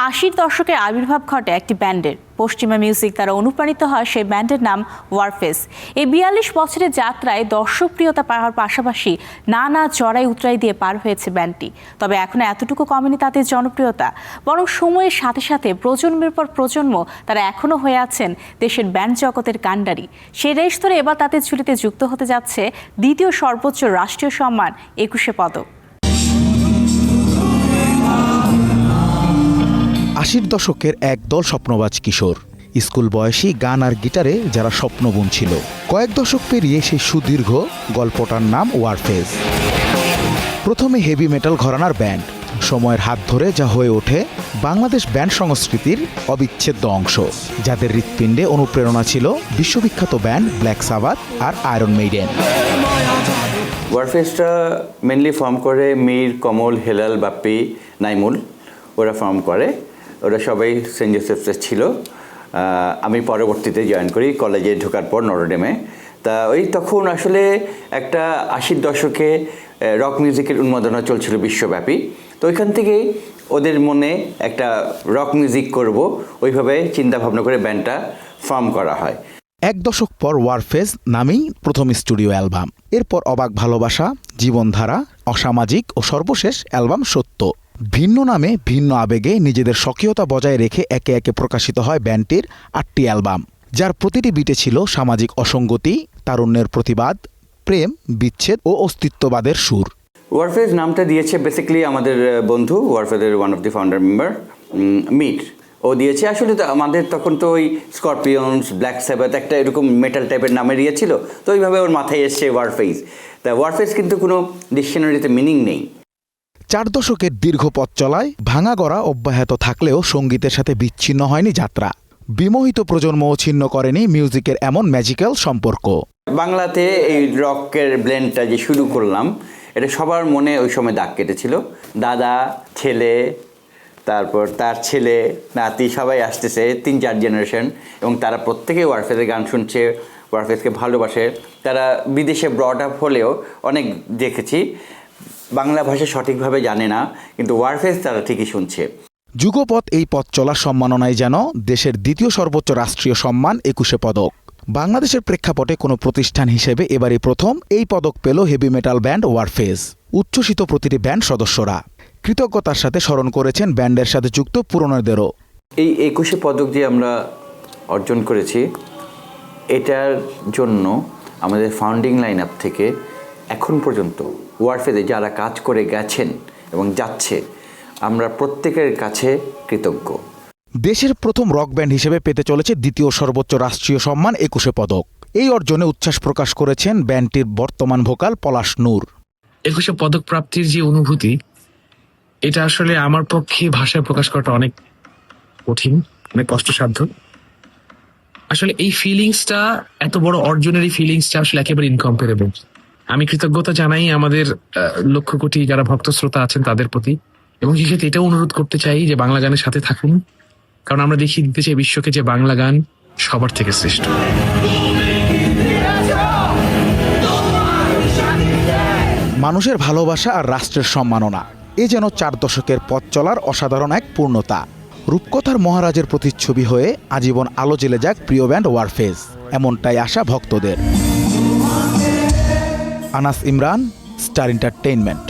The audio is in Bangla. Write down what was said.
আশির দশকে আবির্ভাব ঘটে একটি ব্যান্ডের। পশ্চিমা মিউজিক দ্বারা অনুপ্রাণিত হয় সেই ব্যান্ডের নাম ওয়ারফেজ। এই ৪২ বছরের যাত্রায় দর্শকপ্রিয়তা পাওয়ার পাশাপাশি নানা চড়াই উতরাই দিয়ে পার হয়েছে ব্যান্ডটি। তবে এখনো এতটুকু কমেনি তাদের জনপ্রিয়তা, বরং সময়ের সাথে সাথে প্রজন্মের পর প্রজন্ম তারা এখনো হয়ে আছেন দেশের ব্যান্ড জগতের কাণ্ডারি। সেই রেশ ধরে এবার তাদের ঝুলিতে যুক্ত হতে যাচ্ছে দ্বিতীয় সর্বোচ্চ রাষ্ট্রীয় সম্মান ২১শে পদক। ৮০ দশকের একদল স্বপ্নবাজ কিশোর, স্কুল বয়সী গান আর গিটারে যারা স্বপ্ন বুনছিল। কয়েক দশক পেরিয়ে সেই সুদীর্ঘ গল্পটার নাম ওয়ারফেজ। প্রথমে হেভি মেটাল ঘরানার ব্যান্ড, সময়ের হাত ধরে যা হয়ে ওঠে বাংলাদেশ ব্যান্ড সংস্কৃতির অবিচ্ছেদ্য অংশ, যাদের হৃৎপিণ্ডে অনুপ্রেরণা ছিল বিশ্ববিখ্যাত ব্যান্ড ব্ল্যাক সাবাথ আর আয়রন মেইডেন। ওয়ারফেজটা মেনলি ফর্ম করে মীর, কমল, হেলাল, বাপ্পি, নাইমুল, ওরা ফর্ম করে। ওরা সবাই সেন্ট জোসেফসের ছিল। আমি পরবর্তীতে জয়েন করি কলেজে ঢোকার পর নটরডেমে। তা ওই তখন আসলে একটা ৮০ দশকে রক মিউজিকের উন্মাদনা চলছিল বিশ্বব্যাপী। তো ওইখান থেকেই ওদের মনে একটা রক মিউজিক করব, ওইভাবে চিন্তাভাবনা করে ব্যান্ডটা ফর্ম করা হয়। এক দশক পর ওয়ারফেজ নামেই প্রথম স্টুডিও অ্যালবাম, এরপর অবাক ভালোবাসা, জীবনধারা, অসামাজিক ও সর্বশেষ অ্যালবাম সত্য। ভিন্ন নামে ভিন্ন আবেগে নিজেদের স্বকীয়তা বজায় রেখে একে একে প্রকাশিত হয় ব্যান্ডটির ৮টি অ্যালবাম, যার প্রতিটি বিটে ছিল সামাজিক অসঙ্গতি, তারুণ্যের প্রতিবাদ, প্রেম, বিচ্ছেদ ও অস্তিত্ববাদের সুর। ওয়ারফেজ নামটা দিয়েছে বেসিক্যালি আমাদের বন্ধু, ওয়ারফেজের one of the founder member মিট, ও দিয়েছে। আসলে তো আমাদের তখন তো ওই স্করপিয়ন্স, ব্ল্যাক সাবাথ একটা এরকম মেটাল টাইপের নামের ছিল, তো ওইভাবে ওর মাথায় এসছে ওয়ারফেজ। তা ওয়ারফেজ কিন্তু কোনো ডিকশনারিতে মিনিং নেই। ৪ দশকের দীর্ঘ পথ চলায় ভাঙা গড়া অব্যাহত থাকলেও সঙ্গীতের সাথে বিচ্ছিন্ন হয়নি যাত্রা। বিমোহিত প্রজন্মও ছিন্ন করেনি মিউজিকের এমন ম্যাজিক্যাল সম্পর্ক। বাংলাতে এই রকের ব্লেন্ডটা যে শুরু করলাম, এটা সবার মনে ওই সময় দাগ কেটেছিল। দাদা, ছেলে, তারপর তার ছেলে, নাতি সবাই আসতেছে, ৩-৪ জেনারেশন, এবং তারা প্রত্যেকেই ওয়ারফেজের গান শুনছে, ওয়ারফেজকে ভালোবাসে। তারা বিদেশে ব্রড আপ হলেও অনেক দেখেছি বাংলা ভাষা সঠিকভাবে জানে না, কিন্তু ওয়ারফেজ তারা ঠিকই শুনছে। যুগপৎ এই পথ চলার সম্মাননায় যেন দেশের দ্বিতীয় সর্বোচ্চ রাষ্ট্রীয় সম্মান ২১শে পদক। বাংলাদেশের প্রেক্ষাপটে কোনো প্রতিষ্ঠান হিসেবে এবারই প্রথম এই পদক পেল হেভি মেটাল ব্যান্ড ওয়ারফেজ। উচ্ছ্বসিত প্রতিটি ব্যান্ড সদস্যরা কৃতজ্ঞতার সাথে স্মরণ করেছেন ব্যান্ডের সাথে যুক্ত পুরনোদেরও। এই ২১শে পদক যে আমরা অর্জন করেছি, এটার জন্য আমাদের ফাউন্ডিং লাইন আপ থেকে এখন পর্যন্ত ওয়ারফেজে যারা কাজ করে গেছেন এবং যাচ্ছে, আমরা প্রত্যেকের কাছে কৃতজ্ঞ। দেশের প্রথম রক ব্যান্ড হিসেবে পেতে চলেছে দ্বিতীয় সর্বোচ্চ রাষ্ট্রীয় সম্মান ২১শে পদক। এই অর্জনে উচ্ছ্বাস প্রকাশ করেছেন ব্যান্ডটির বর্তমান ভোকাল পলাশ নূর। ২১শে পদক প্রাপ্তির যে অনুভূতি, এটা আসলে আমার পক্ষে ভাষায় প্রকাশ করাটা অনেক কঠিন, অনেক কষ্টসাধ্য। আসলে এই ফিলিংসটা, এত বড় অর্জনের এই ফিলিংসটা আসলে একেবারে ইনকম্পারেবল। আমি কৃতজ্ঞতা জানাই আমাদের লক্ষ কোটি যারা ভক্ত শ্রোতা আছেন তাদের প্রতি, এবং সেক্ষেত্রে এটাও অনুরোধ করতে চাই যে বাংলা গানের সাথে থাকুন, কারণ আমরা দেখিয়ে দিতে চাই বিশ্বকে যে বাংলা গান সবার থেকে শ্রেষ্ঠ। মানুষের ভালোবাসা আর রাষ্ট্রের সম্মাননা, এ যেন ৪ দশকের পথ চলার অসাধারণ এক পূর্ণতা। রূপকথার মহারাজের প্রতিচ্ছবি হয়ে আজীবন আলো জ্বেলে যাক প্রিয় ব্যান্ড ওয়ারফেজ, এমনটাই আশা ভক্তদের। Anas Imran, star entertainment.